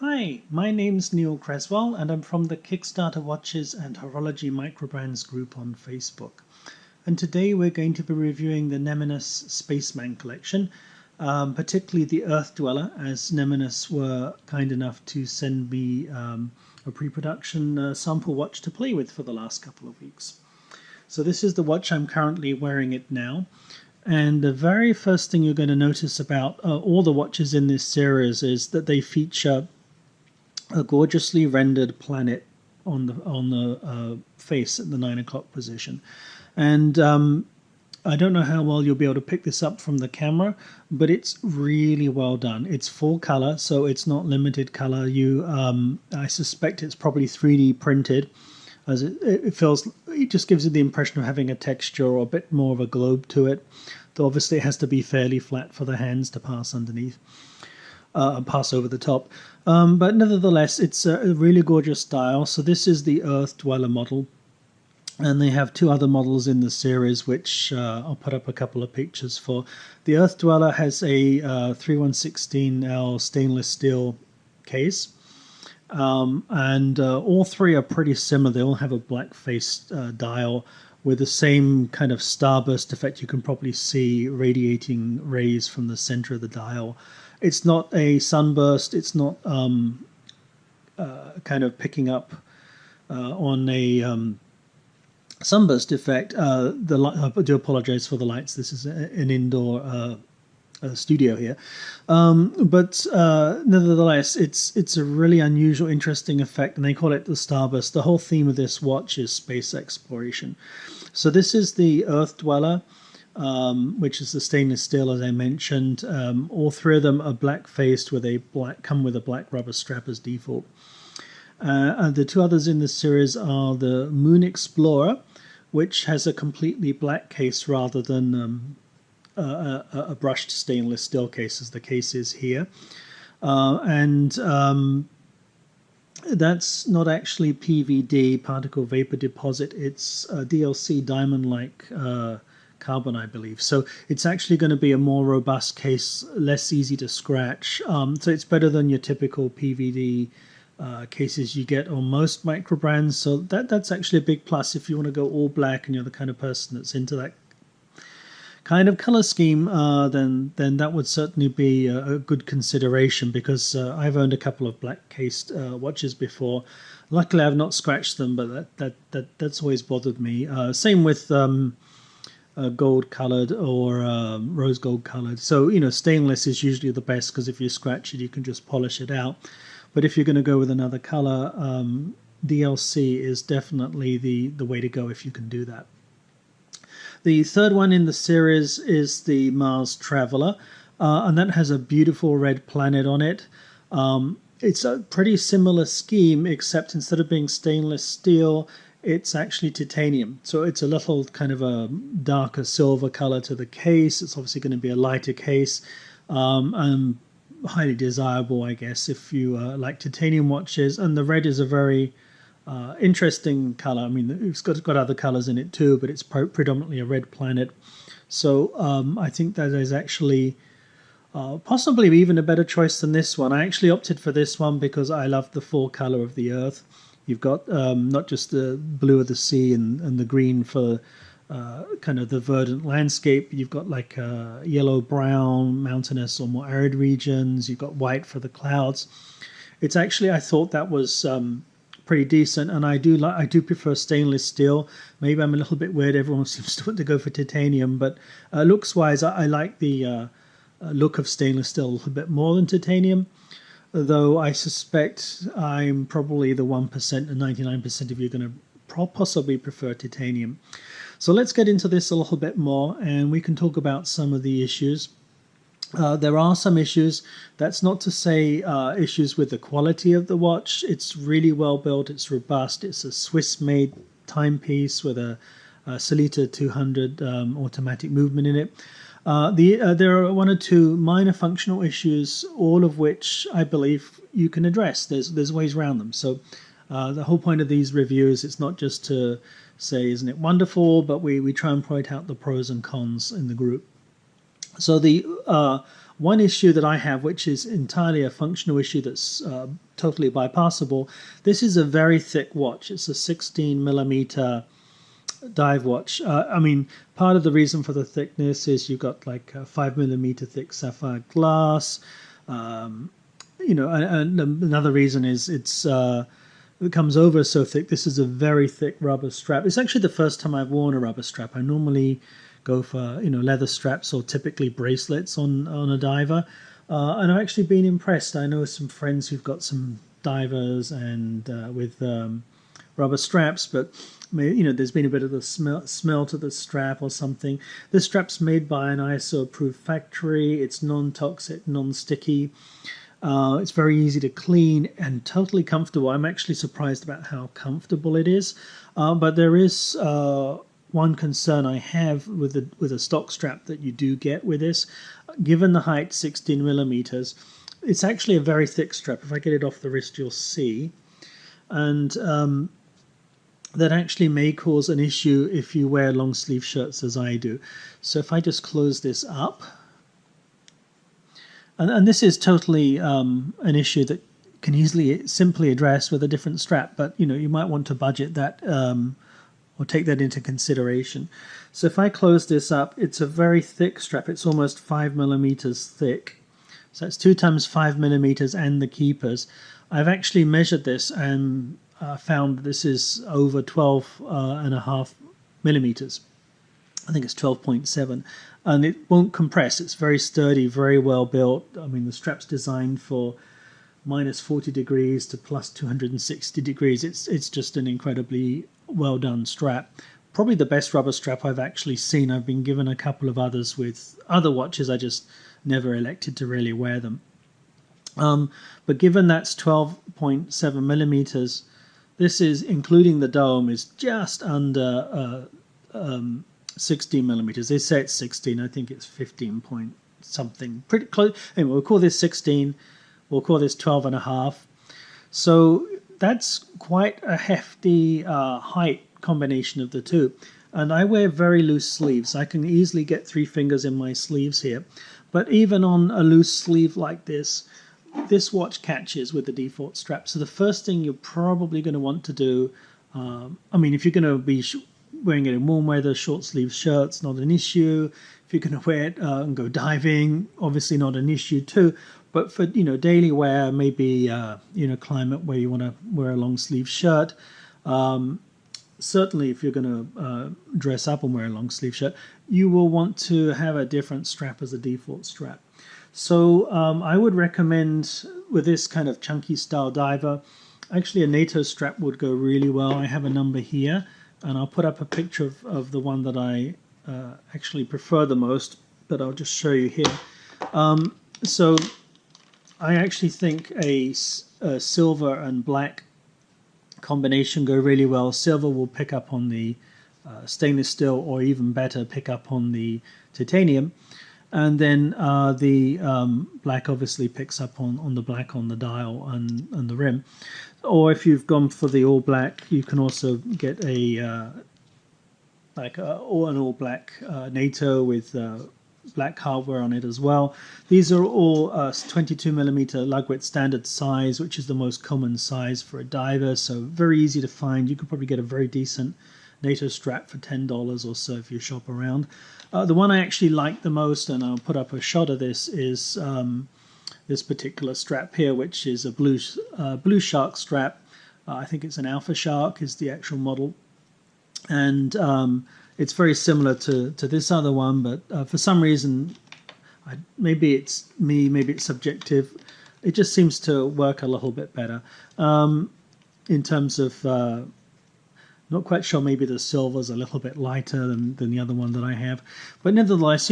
Hi, my name's Neil Creswell and I'm from the Kickstarter Watches and Horology Microbrands group on Facebook. And today we're going to be reviewing the Neminus Spaceman collection, particularly the Earth Dweller, as Neminus were kind enough to send me a pre-production sample watch to play with for the last couple of weeks. So this is the watch. I'm currently wearing it now. And the very first thing you're going to notice about all the watches in this series is that they feature a gorgeously rendered planet on the face at the 9 o'clock position. And I don't know how well you'll be able to pick this up from the camera, but it's really well done. It's full color, so it's not limited color. I suspect it's probably 3D printed, as it just gives you the impression of having a texture or a bit more of a globe to it. Though obviously it has to be fairly flat for the hands to pass underneath. Pass over the top. But nevertheless, it's a really gorgeous style. So this is the Earth Dweller model. And they have two other models in the series, which I'll put up a couple of pictures for. The Earth Dweller has a 3116L stainless steel case. And all three are pretty similar. They all have a black face dial with the same kind of starburst effect. You can probably see radiating rays from the center of the dial. It's not a sunburst. It's not kind of picking up on a sunburst effect. I do apologize for the lights. This is an indoor studio here. But nevertheless, it's a really unusual, interesting effect, and they call it the starburst. The whole theme of this watch is space exploration. So this is the Earth Dweller, which is the stainless steel, as I mentioned. All three of them are black faced come with a black rubber strap as default. And the two others in this series are the Moon Explorer, which has a completely black case rather than a brushed stainless steel case, as the case is here. That's not actually PVD, particle vapor deposit. It's a DLC diamond-like carbon, I believe. So it's actually going to be a more robust case, less easy to scratch. So it's better than your typical PVD cases you get on most micro brands. So that's actually a big plus if you want to go all black and you're the kind of person that's into that kind of color scheme, then that would certainly be a good consideration, because I've owned a couple of black cased watches before. Luckily I've not scratched them, but that's always bothered me. Same with gold colored or rose gold colored. So stainless is usually the best, because if you scratch it you can just polish it out. But if you're going to go with another color, DLC is definitely the way to go if you can do that. The third one in the series is the Mars Traveller, and that has a beautiful red planet on it. It's a pretty similar scheme, except instead of being stainless steel, it's actually titanium. So it's a little kind of a darker silver color to the case. It's obviously going to be a lighter case, and highly desirable, I guess, if you like titanium watches. And the red is a very interesting color. I mean, it's got other colors in it too, but it's predominantly a red planet. So I think that is actually possibly even a better choice than this one. I actually opted for this one because I love the full color of the Earth. You've got not just the blue of the sea and the green for kind of the verdant landscape. You've got like yellow, brown, mountainous or more arid regions. You've got white for the clouds. It's actually, I thought that was pretty decent, and I do prefer stainless steel. Maybe I'm a little bit weird. Everyone seems to want to go for titanium, but looks wise, I like the look of stainless steel a little bit more than titanium. Though I suspect I'm probably the 1% and 99% of you are going to possibly prefer titanium. So let's get into this a little bit more, and we can talk about some of the issues. There are some issues. That's not to say issues with the quality of the watch. It's really well built. It's robust. It's a Swiss-made timepiece with a Sellita 200 automatic movement in it. There are one or two minor functional issues, all of which I believe you can address. There's ways around them. So the whole point of these reviews, it's not just to say, isn't it wonderful, but we try and point out the pros and cons in the group. So the One issue that I have, which is entirely a functional issue that's totally bypassable, this is a very thick watch. It's a 16 millimeter dive watch. I mean, part of the reason for the thickness is you've got like a 5 millimeter thick sapphire glass. And another reason is it comes over so thick. This is a very thick rubber strap. It's actually the first time I've worn a rubber strap. I normally go for leather straps or typically bracelets on a diver, and I've actually been impressed. I know some friends who've got some divers and with rubber straps, but there's been a bit of the smell to the strap or something. This strap's made by an ISO-approved factory. It's non-toxic, non-sticky. It's very easy to clean and totally comfortable. I'm actually surprised about how comfortable it is. But there is one concern I have with a stock strap that you do get with this. Given the height, 16 millimeters, it's actually a very thick strap. If I get it off the wrist, you'll see. And that actually may cause an issue if you wear long sleeve shirts as I do. So if I just close this up, and this is totally an issue that can simply address with a different strap, but you might want to budget that or take that into consideration. So if I close this up, it's a very thick strap. It's almost 5 millimeters thick. So it's 2 times 5 millimeters and the keepers. I've actually measured this and found this is over 12.5 millimeters. I think it's 12.7, and it won't compress. It's very sturdy, very well built. I mean, the strap's designed for minus 40 degrees to plus 260 degrees. It's just an incredibly well done strap. Probably the best rubber strap I've actually seen. I've been given a couple of others with other watches. I just never elected to really wear them. But given that's 12.7 millimeters, this is, including the dome, is just under 16 millimeters. They say it's 16. I think it's 15 point something. Pretty close. Anyway, we'll call this 16. We'll call this 12 and a half. So that's quite a hefty height combination of the two. And I wear very loose sleeves. I can easily get 3 fingers in my sleeves here. But even on a loose sleeve like this watch catches with the default strap. So the first thing you're probably going to want to do, if you're going to be wearing it in warm weather, short sleeve shirts, not an issue. If you're going to wear it and go diving, obviously not an issue too. But for daily wear, maybe climate where you want to wear a long sleeve shirt. Certainly, if you're going to dress up and wear a long sleeve shirt, you will want to have a different strap as a default strap. So I would recommend with this kind of chunky style diver, actually a NATO strap would go really well. I have a number here, and I'll put up a picture of the one that I actually prefer the most, but I'll just show you here. So I actually think a silver and black combination go really well. Silver will pick up on the stainless steel, or even better, pick up on the titanium. And then the black obviously picks up on the black on the dial and the rim. Or if you've gone for the all black, you can also get an all black NATO with black hardware on it as well. These are all 22 millimeter lug width standard size, which is the most common size for a diver. So very easy to find. You could probably get a very decent NATO strap for $10 or so if you shop around. The one I actually like the most, and I'll put up a shot of this, is this particular strap here, which is a blue shark strap. I think it's an Alpha Shark is the actual model. And it's very similar to this other one, but for some reason, maybe it's me, maybe it's subjective, it just seems to work a little bit better. In terms of... not quite sure, maybe the silver's a little bit lighter than the other one that I have. But nevertheless,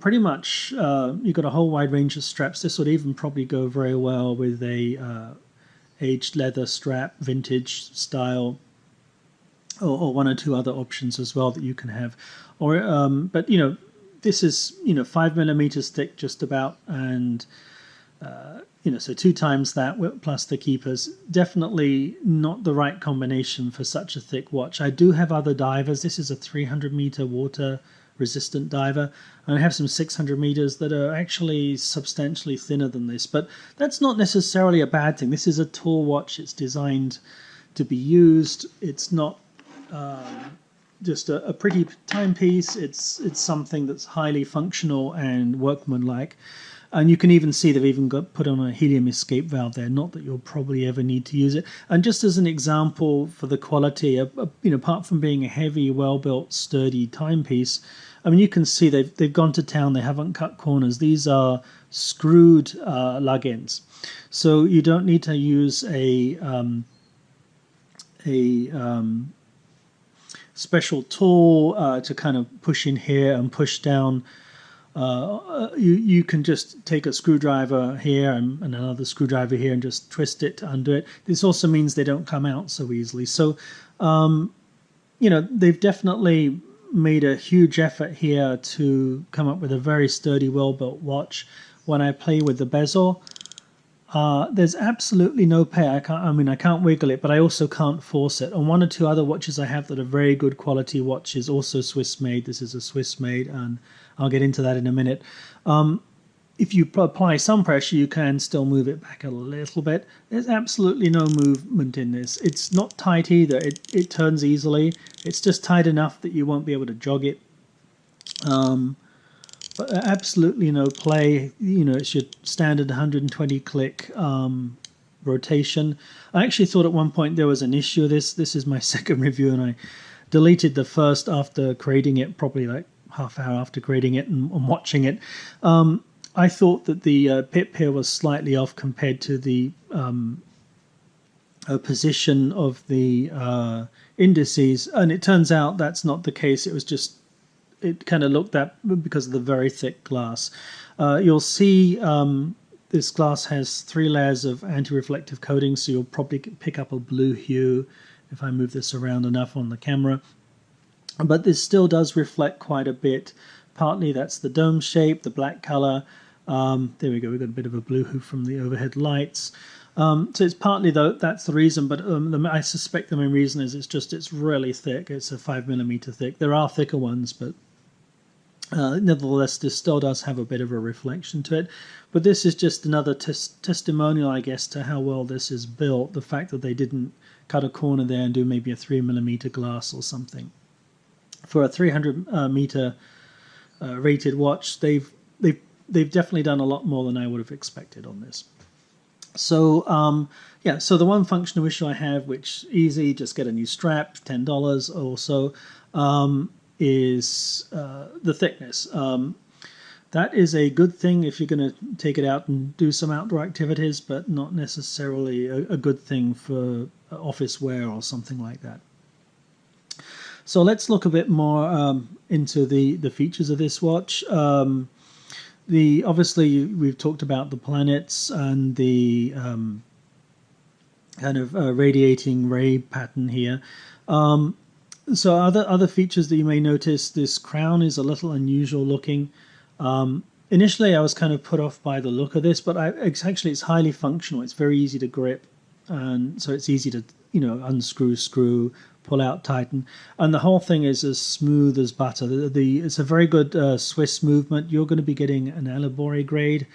pretty much you've got a whole wide range of straps. This would even probably go very well with a aged leather strap, vintage style, or one or two other options as well that you can have. But this is 5 millimeters thick just about, and so 2 times that plus the keepers. Definitely not the right combination for such a thick watch. I do have other divers. This is a 300 meter water resistant diver, and I have some 600 meters that are actually substantially thinner than this, but that's not necessarily a bad thing. This is a tool watch. It's designed to be used. It's not just a pretty timepiece. It's something that's highly functional and workmanlike. And you can even see they've even got put on a helium escape valve there. Not that you'll probably ever need to use it. And just as an example for the quality, apart from being a heavy, well-built, sturdy timepiece, I mean, you can see they've gone to town. They haven't cut corners. These are screwed lug ends, so you don't need to use a special tool to kind of push in here and push down. You can just take a screwdriver here and another screwdriver here and just twist it to undo it. This also means they don't come out so easily. So, they've definitely made a huge effort here to come up with a very sturdy, well-built watch. When I play with the bezel, there's absolutely no pay. I can't wiggle it, but I also can't force it. And one or two other watches I have that are very good quality watches, also Swiss-made. This is a Swiss-made, and I'll get into that in a minute. If you apply some pressure, you can still move it back a little bit. There's absolutely no movement in this. It's not tight either. It turns easily. It's just tight enough that you won't be able to jog it. But absolutely no play. It's your standard 120 click rotation. I actually thought at one point there was an issue with this. This is my second review, and I deleted the first after creating it, probably like half hour after creating it and watching it. I thought that the pip here was slightly off compared to the position of the indices, and it turns out that's not the case. It kind of looked that because of the very thick glass. You'll see this glass has 3 layers of anti-reflective coating, so you'll probably pick up a blue hue if I move this around enough on the camera. But this still does reflect quite a bit. Partly that's the dome shape, the black color. There we go, we've got a bit of a blue hue from the overhead lights. So it's partly that's the reason, but I suspect the main reason is it's really thick. It's a 5mm thick. There are thicker ones, but nevertheless, this still does have a bit of a reflection to it. But this is just another testimonial, I guess, to how well this is built. The fact that they didn't cut a corner there and do maybe a 3mm glass or something. For a 300-meter rated watch, they've definitely done a lot more than I would have expected on this. So so the one functional issue I have, which easy, just get a new strap, $10 or so, is the thickness. That is a good thing if you're going to take it out and do some outdoor activities, but not necessarily a good thing for office wear or something like that. So let's look a bit more into the features of this watch. Obviously we've talked about the planets and the kind of radiating ray pattern here. So other features that you may notice, this crown is a little unusual looking. Initially I was kind of put off by the look of this, but it's highly functional. It's very easy to grip, and so it's easy to unscrew, screw, pull out, tighten, and the whole thing is as smooth as butter. It's a very good Swiss movement. You're going to be getting an Elabore grade.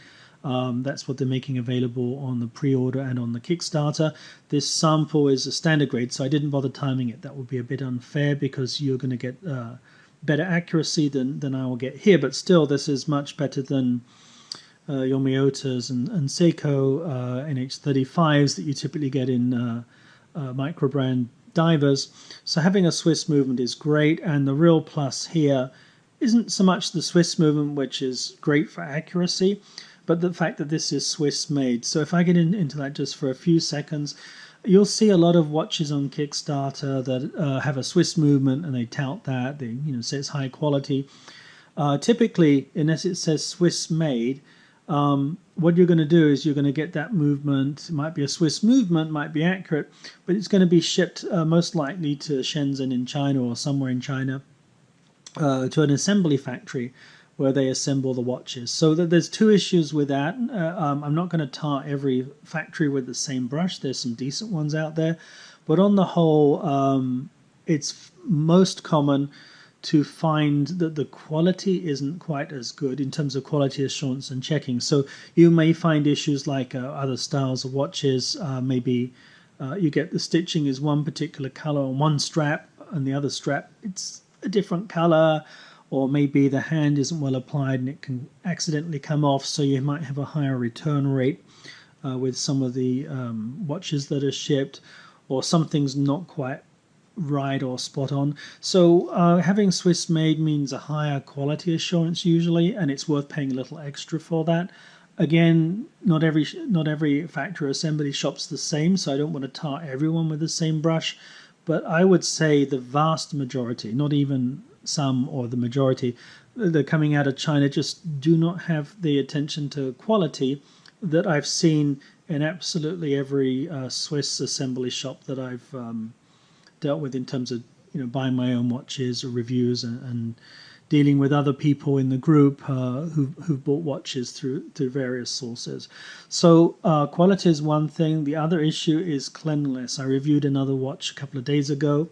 That's what they're making available on the pre-order and on the Kickstarter. This sample is a standard grade, so I didn't bother timing it. That would be a bit unfair because you're going to get better accuracy than I will get here, but still this is much better than your Miyotas and Seiko NH35s that you typically get in micro-brand divers. So having a Swiss movement is great, and the real plus here isn't so much the Swiss movement, which is great for accuracy, but the fact that this is Swiss made. So if I get into that just for a few seconds, you'll see a lot of watches on Kickstarter that have a Swiss movement, and they tout that, they say it's high quality. Typically, unless it says Swiss made, what you're going to do is you're going to get that movement. It might be a Swiss movement, might be accurate, but it's going to be shipped most likely to Shenzhen in China or somewhere in China to an assembly factory where they assemble the watches. So there's two issues with that. I'm not going to tar every factory with the same brush. There's some decent ones out there, but on the whole, it's most common to find that the quality isn't quite as good in terms of quality assurance and checking. So you may find issues like other styles of watches. Maybe you get the stitching is one particular color on one strap, and the other strap it's a different color, or maybe the hand isn't well applied and it can accidentally come off, so you might have a higher return rate with some of the watches that are shipped, or something's not quite right or spot on. So having Swiss made means a higher quality assurance usually, and it's worth paying a little extra for that. Again, not every factory assembly shop's the same, so I don't want to tar everyone with the same brush, but I would say the vast majority, not even some or the majority, that are coming out of China just do not have the attention to quality that I've seen in absolutely every Swiss assembly shop that I've dealt with in terms of buying my own watches or reviews and dealing with other people in the group who've bought watches through various sources. So quality is one thing. The other issue is cleanliness. I reviewed another watch a couple of days ago,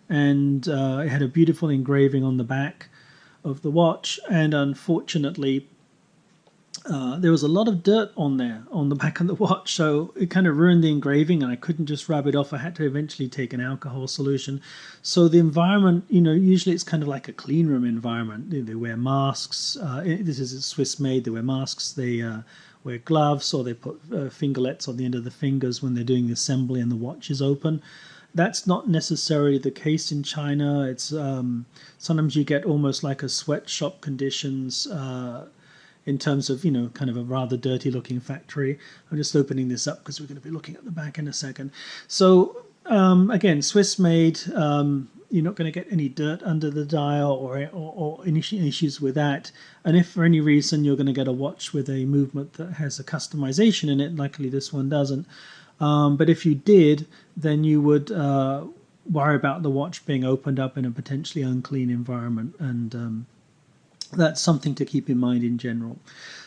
and it had a beautiful engraving on the back of the watch, and unfortunately there was a lot of dirt on there on the back of the watch, so it kind of ruined the engraving, and I couldn't just rub it off. I had to eventually take an alcohol solution. So the environment, usually it's kind of like a clean room environment. They wear masks. This is Swiss made. They wear masks. They wear gloves, or they put fingerlets on the end of the fingers when they're doing the assembly and the watch is open. That's not necessarily the case in China. It's sometimes you get almost like a sweatshop conditions in terms of, kind of a rather dirty looking factory. I'm just opening this up because we're going to be looking at the back in a second. So again, Swiss made, you're not going to get any dirt under the dial or any issues with that. And if for any reason you're going to get a watch with a movement that has a customization in it, luckily this one doesn't. But if you did, then you would worry about the watch being opened up in a potentially unclean environment, and that's something to keep in mind in general.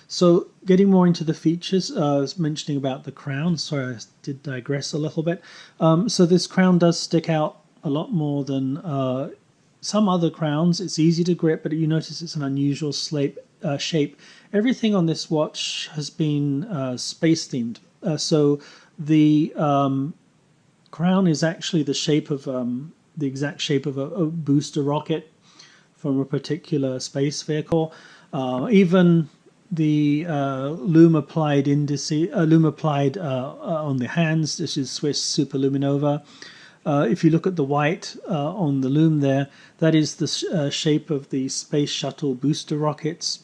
So getting more into the features, I was mentioning about the crown. Sorry, I did digress a little bit. So this crown does stick out a lot more than some other crowns. It's easy to grip, but you notice it's an unusual shape. Everything on this watch has been space themed. So the crown is actually the shape of the exact shape of a booster rocket from a particular space vehicle. Even the lume applied on the hands, this is Swiss Superluminova. If you look at the white on the lume there, that is the shape of the space shuttle booster rockets.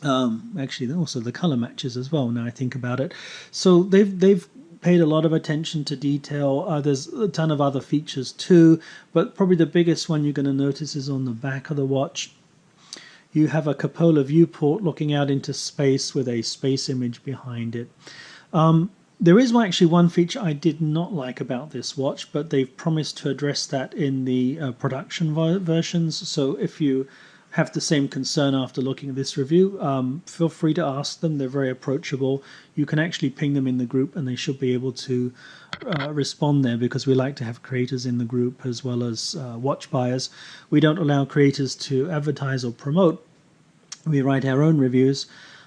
Actually, also the color matches as well, now I think about it. So they've paid a lot of attention to detail. There's a ton of other features too, but probably the biggest one you're going to notice is on the back of the watch. You have a cupola viewport looking out into space with a space image behind it. There is actually one feature I did not like about this watch, but they've promised to address that in the production versions. So if you have the same concern after looking at this review, feel free to ask them. They're very approachable. You can actually ping them in the group and they should be able to respond there, because we like to have creators in the group as well as watch buyers. We don't allow creators to advertise or promote. We write our own reviews,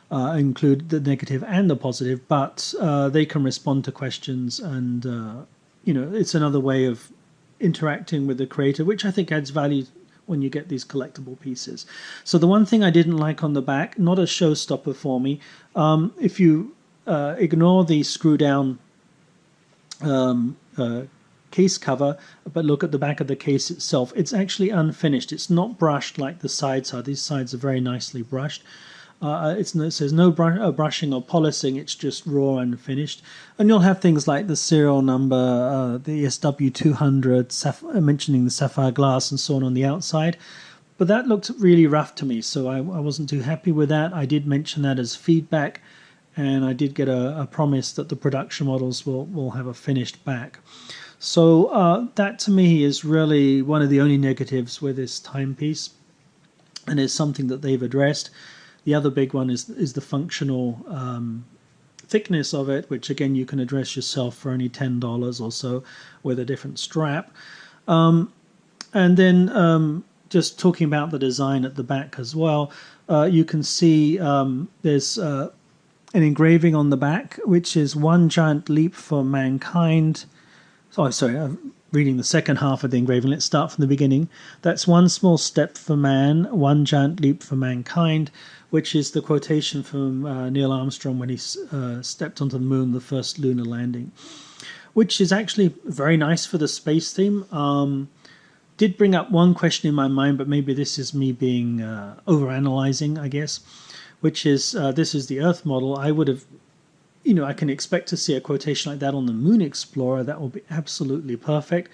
include the negative and the positive, but they can respond to questions, and it's another way of interacting with the creator, which I think adds value when you get these collectible pieces. So the one thing I didn't like on the back, not a showstopper for me, if you ignore the screw down case cover, but look at the back of the case itself, it's actually unfinished. It's not brushed like the sides are. These sides are very nicely brushed. It says no brushing or polishing, it's just raw and finished. And you'll have things like the serial number, the SW200, mentioning the sapphire glass and so on the outside. But that looked really rough to me, so I wasn't too happy with that. I did mention that as feedback, and I did get a promise that the production models will have a finished back. So that to me is really one of the only negatives with this timepiece, and is something that they've addressed. The other big one is the functional thickness of it, which again you can address yourself for only $10 or so with a different strap. And then just talking about the design at the back as well, you can see there's an engraving on the back, which is one giant leap for mankind. Oh, sorry, I'm reading the second half of the engraving. Let's start from the beginning. That's one small step for man, one giant leap for mankind, which is the quotation from Neil Armstrong when he stepped onto the moon, the first lunar landing, which is actually very nice for the space theme. Did bring up one question in my mind, but maybe this is me being overanalyzing, I guess, which is this is the Earth model. I would have, I can expect to see a quotation like that on the Moon Explorer. That will be absolutely perfect.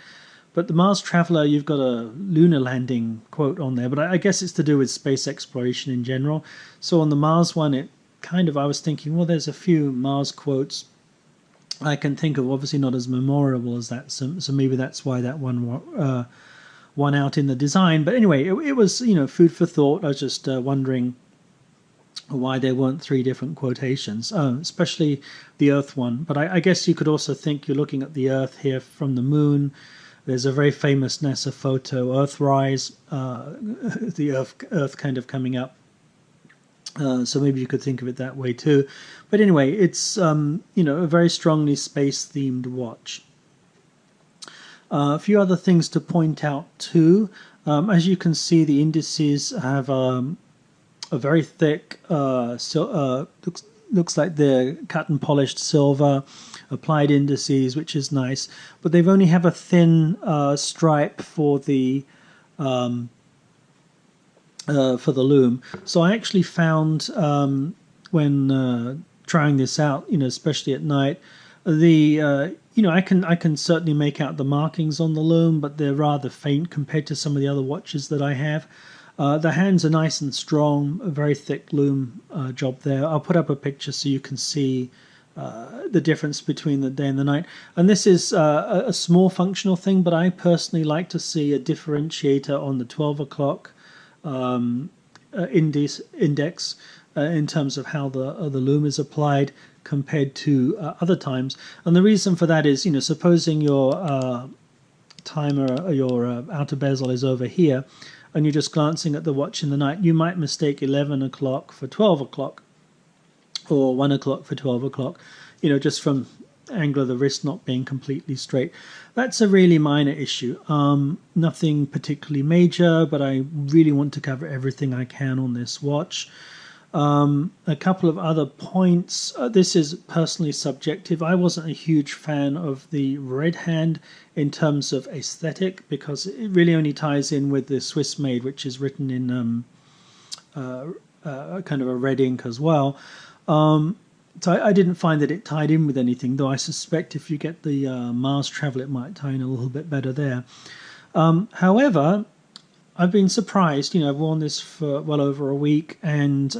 But the Mars Traveller, you've got a lunar landing quote on there, but I guess it's to do with space exploration in general. So on the Mars one, I was thinking, well, there's a few Mars quotes I can think of, obviously not as memorable as that, so maybe that's why that one won out in the design. But anyway, it was food for thought. I was just wondering why there weren't three different quotations, especially the Earth one. But I guess you could also think you're looking at the Earth here from the moon. There's a very famous NASA photo, Earthrise, the Earth kind of coming up. So maybe you could think of it that way too. But anyway, it's a very strongly space-themed watch. A few other things to point out too. As you can see, the indices have a very thick, looks like they're cut and polished silver, applied indices, which is nice. But they've only have a thin stripe for the loom. So I actually found when trying this out, especially at night, I can certainly make out the markings on the loom, but they're rather faint compared to some of the other watches that I have. The hands are nice and strong, a very thick loom job there. I'll put up a picture so you can see the difference between the day and the night. And this is a small functional thing, but I personally like to see a differentiator on the 12 o'clock index in terms of how the loom is applied compared to other times. And the reason for that is, supposing your timer, your outer bezel is over here, and you're just glancing at the watch in the night, you might mistake 11 o'clock for 12 o'clock, or 1 o'clock for 12 o'clock, just from angle of the wrist not being completely straight. That's a really minor issue. Nothing particularly major, but I really want to cover everything I can on this watch. A couple of other points. This is personally subjective. I wasn't a huge fan of the red hand in terms of aesthetic, because it really only ties in with the Swiss made, which is written in kind of a red ink as well. So I didn't find that it tied in with anything, though I suspect if you get the Mars Traveller, it might tie in a little bit better there. However, I've been surprised. I've worn this for well over a week, and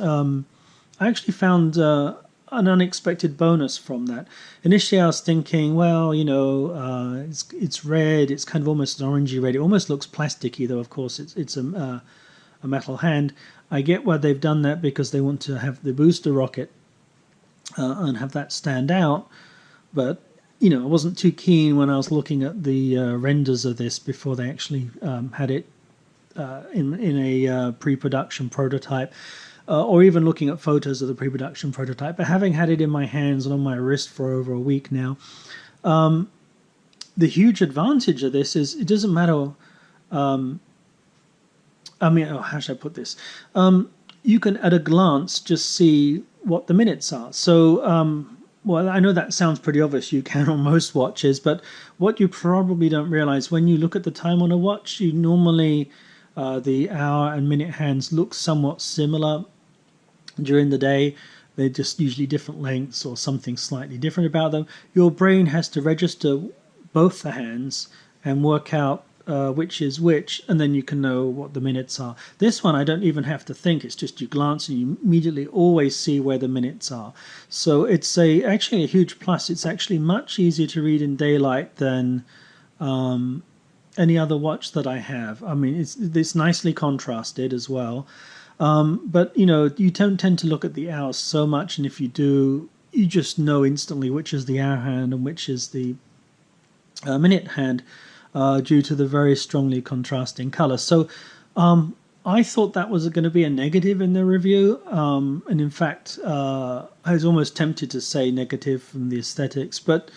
I actually found an unexpected bonus from that. Initially, I was thinking, well, it's red. It's kind of almost an orangey red. It almost looks plasticky, though. Of course, it's a metal hand. I get why they've done that, because they want to have the booster rocket and have that stand out. But I wasn't too keen when I was looking at the renders of this before they actually had it in a pre-production prototype, or even looking at photos of the pre-production prototype. But having had it in my hands and on my wrist for over a week now, the huge advantage of this is it doesn't matter. How should I put this? You can, at a glance, just see what the minutes are. So, I know that sounds pretty obvious. You can on most watches, but what you probably don't realize, when you look at the time on a watch, you normally the hour and minute hands look somewhat similar during the day. They're just usually different lengths or something slightly different about them. Your brain has to register both the hands and work out which is which, and then you can know what the minutes are. This one, I don't even have to think. It's just you glance and you immediately always see where the minutes are. So it's actually a huge plus. It's actually much easier to read in daylight than any other watch that I have. I mean, it's nicely contrasted as well. But, you don't tend to look at the hours so much, and if you do, you just know instantly which is the hour hand and which is the minute hand, due to the very strongly contrasting color. So I thought that was going to be a negative in the review, and in fact, I was almost tempted to say negative from the aesthetics, but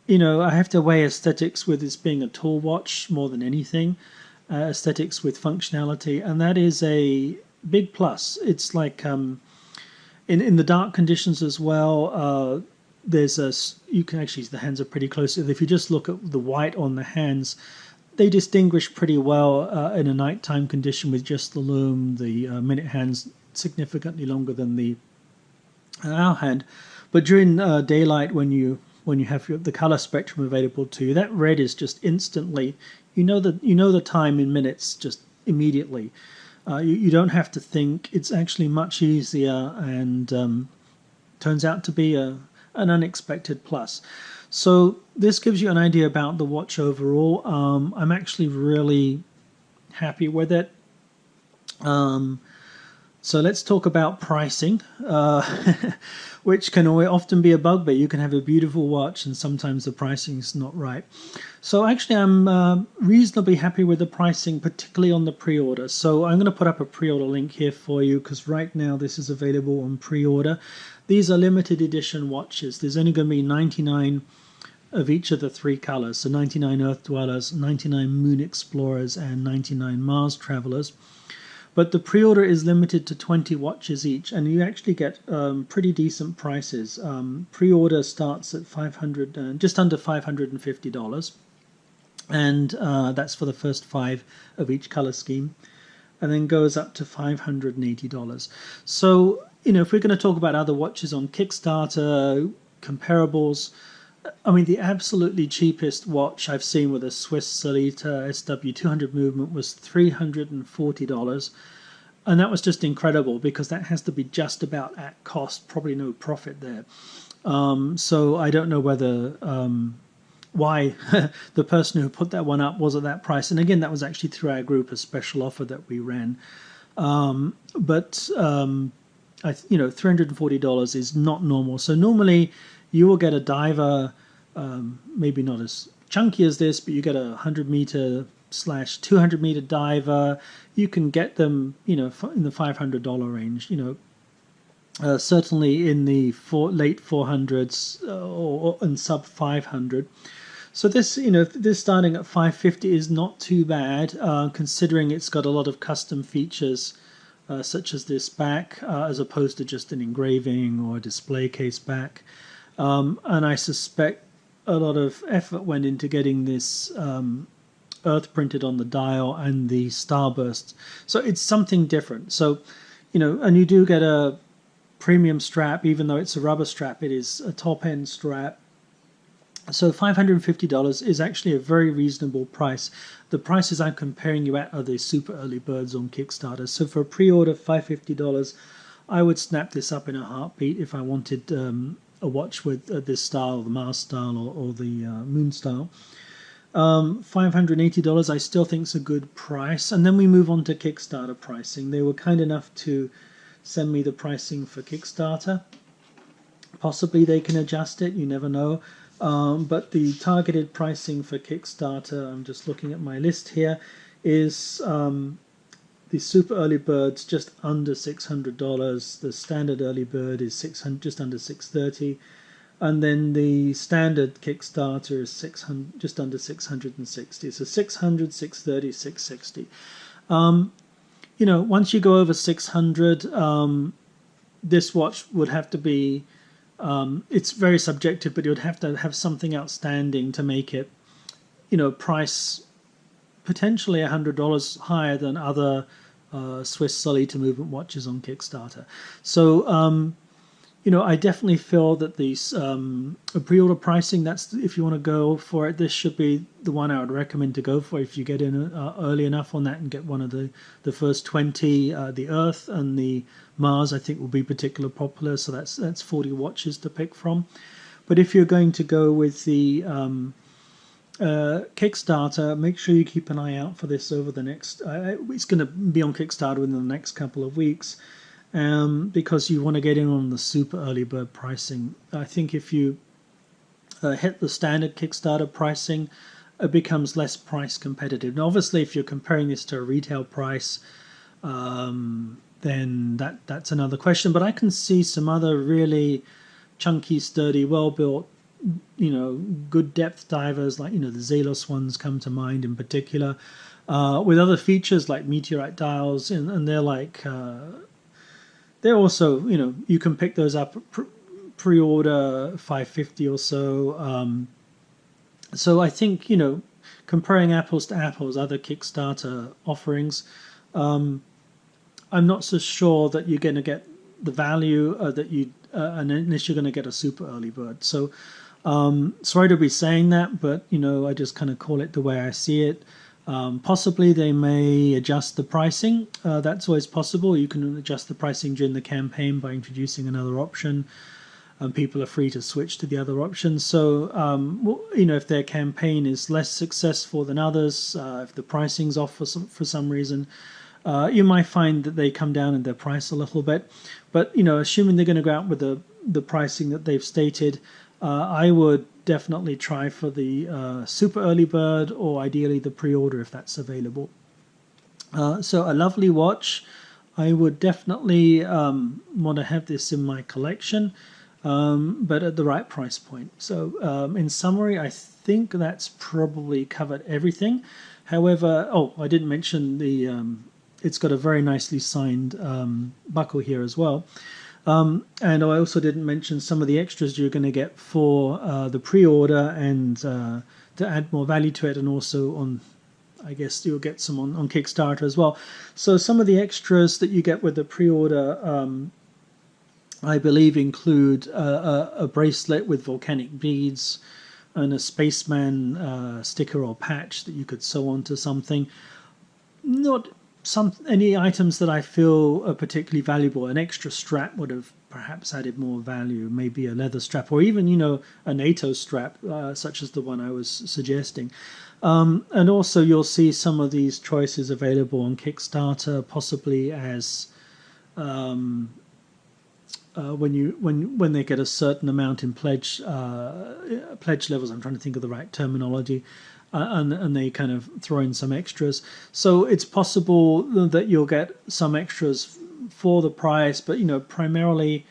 I have to weigh aesthetics with this being a tool watch more than anything, aesthetics with functionality, and that is a big plus. It's like in the dark conditions as well. You can actually, the hands are pretty close. If you just look at the white on the hands, they distinguish pretty well in a nighttime condition with just the lume. The minute hand's significantly longer than the our hand, but during daylight, when you have the color spectrum available to you, that red is just instantly. You know the time in minutes just immediately. You don't have to think. It's actually much easier, and turns out to be an unexpected plus. So this gives you an idea about the watch overall. I'm actually really happy with it. So let's talk about pricing, which can often be a bugbear. You can have a beautiful watch and sometimes the pricing's not right. So actually I'm reasonably happy with the pricing, particularly on the pre-order. So I'm going to put up a pre-order link here for you because right now this is available on pre-order. These are limited edition watches. There's only going to be 99 of each of the three colors. So 99 Earth Dwellers, 99 Moon Explorers, and 99 Mars Travelers. But the pre-order is limited to 20 watches each, and you actually get pretty decent prices. Pre-order starts at just under $550, and that's for the first 5 of each color scheme, and then goes up to $580. So, if we're going to talk about other watches on Kickstarter, comparables, I mean, the absolutely cheapest watch I've seen with a Swiss Solita SW200 movement was $340. And that was just incredible because that has to be just about at cost, probably no profit there. So I don't know whether why the person who put that one up was at that price. And again, that was actually through our group, a special offer that we ran. But $340 is not normal. So normally you will get a diver, maybe not as chunky as this, but you get a 100-meter/200 meter diver. You can get them, in the $500 range. Certainly in the late 400s and sub 500. So this, this starting at 550 is not too bad, considering it's got a lot of custom features. Such as this back, as opposed to just an engraving or a display case back. And I suspect a lot of effort went into getting this earth printed on the dial and the starbursts. So it's something different. So, and you do get a premium strap, even though it's a rubber strap, it is a top-end strap. So $550 is actually a very reasonable price. The prices I'm comparing you at are the super early birds on Kickstarter. So for a pre-order $550, I would snap this up in a heartbeat if I wanted a watch with this style, the Mars style or the Moon style. $580 I still think is a good price. And then we move on to Kickstarter pricing. They were kind enough to send me the pricing for Kickstarter. Possibly they can adjust it, you never know. But the targeted pricing for Kickstarter, I'm just looking at my list here, is the super early bird's just under $600. The standard early bird is just under $630, and then the standard Kickstarter is just under $660. So $600, $630, $660. Once you go over $600, this watch would have to be. It's very subjective, but you'd have to have something outstanding to make it, price potentially $100 higher than other Swiss Solita movement watches on Kickstarter. So, I definitely feel that these pre-order pricing, that's if you want to go for it, this should be the one I would recommend to go for if you get in early enough on that and get one of the first 20. The Earth and the Mars, I think, will be particularly popular, so that's 40 watches to pick from. But if you're going to go with the Kickstarter, make sure you keep an eye out for this over the next. It's going to be on Kickstarter within the next couple of weeks, because you want to get in on the super early bird pricing. I think if you hit the standard Kickstarter pricing, it becomes less price competitive. Now, obviously, if you're comparing this to a retail price, then that's another question. But I can see some other really chunky, sturdy, well-built, good depth divers, like, the Zelos ones come to mind in particular, with other features like meteorite dials, and they're like, they're also, you can pick those up pre-order $550 or so. So I think, comparing apples to apples, other Kickstarter offerings, I'm not so sure that you're going to get the value that you unless you're going to get a super early bird. So sorry to be saying that, but I just kind of call it the way I see it. Possibly they may adjust the pricing. That's always possible. You can adjust the pricing during the campaign by introducing another option, and people are free to switch to the other options. So if their campaign is less successful than others, if the pricing's off for some reason, you might find that they come down in their price a little bit. But assuming they're going to go out with the pricing that they've stated, I would definitely try for the super early bird, or ideally the pre-order if that's available. So a lovely watch. I would definitely want to have this in my collection, but at the right price point. So in summary, I think that's probably covered everything. However, I didn't mention it's got a very nicely signed buckle here as well. And I also didn't mention some of the extras you're going to get for the pre-order, and to add more value to it, and also I guess you'll get some on Kickstarter as well. So some of the extras that you get with the pre-order, I believe, include a bracelet with volcanic beads and a Spaceman sticker or patch that you could sew onto something. Not any items that I feel are particularly valuable. An extra strap would have perhaps added more value, maybe a leather strap, or even a NATO strap, such as the one I was suggesting. And also you'll see some of these choices available on Kickstarter, possibly as when they get a certain amount in pledge levels. I'm trying to think of the right terminology. And they kind of throw in some extras. So it's possible that you'll get some extras for the price, but primarily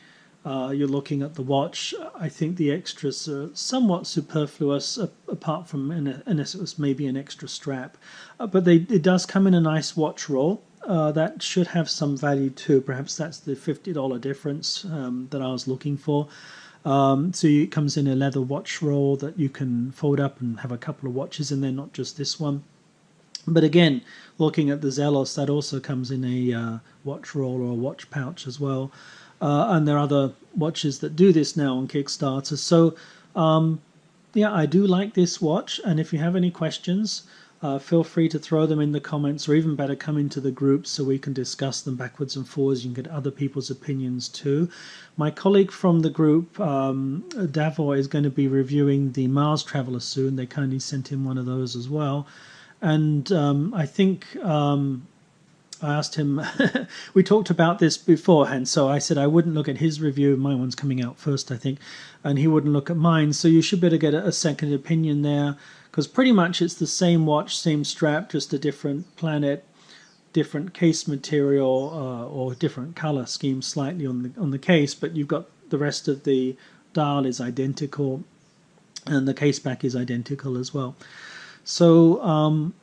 you're looking at the watch. I think the extras are somewhat superfluous, apart from unless it was maybe an extra strap. But it does come in a nice watch roll. That should have some value too. Perhaps that's the $50 difference that I was looking for. So it comes in a leather watch roll that you can fold up and have a couple of watches in there, not just this one. But again, looking at the Zelos, that also comes in a watch roll or a watch pouch as well. And there are other watches that do this now on Kickstarter. So I do like this watch. And if you have any questions, feel free to throw them in the comments, or even better, come into the group so we can discuss them backwards and forwards. You can get other people's opinions too. My colleague from the group, Davor, is going to be reviewing the Mars Traveller soon. They kindly sent in one of those as well. And I think I asked him, we talked about this beforehand, so I said I wouldn't look at his review. My one's coming out first, I think, and he wouldn't look at mine. So you should better get a second opinion there, because pretty much it's the same watch, same strap, just a different planet, different case material, or different color scheme slightly on the case, but you've got the rest of the dial is identical, and the case back is identical as well. So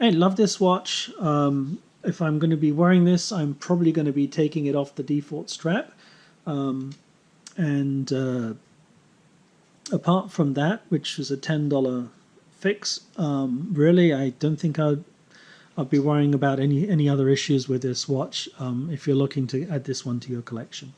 I love this watch. If I'm going to be wearing this, I'm probably going to be taking it off the default strap. And apart from that, which was a $10 fix, really, I don't think I'll be worrying about any other issues with this watch if you're looking to add this one to your collection.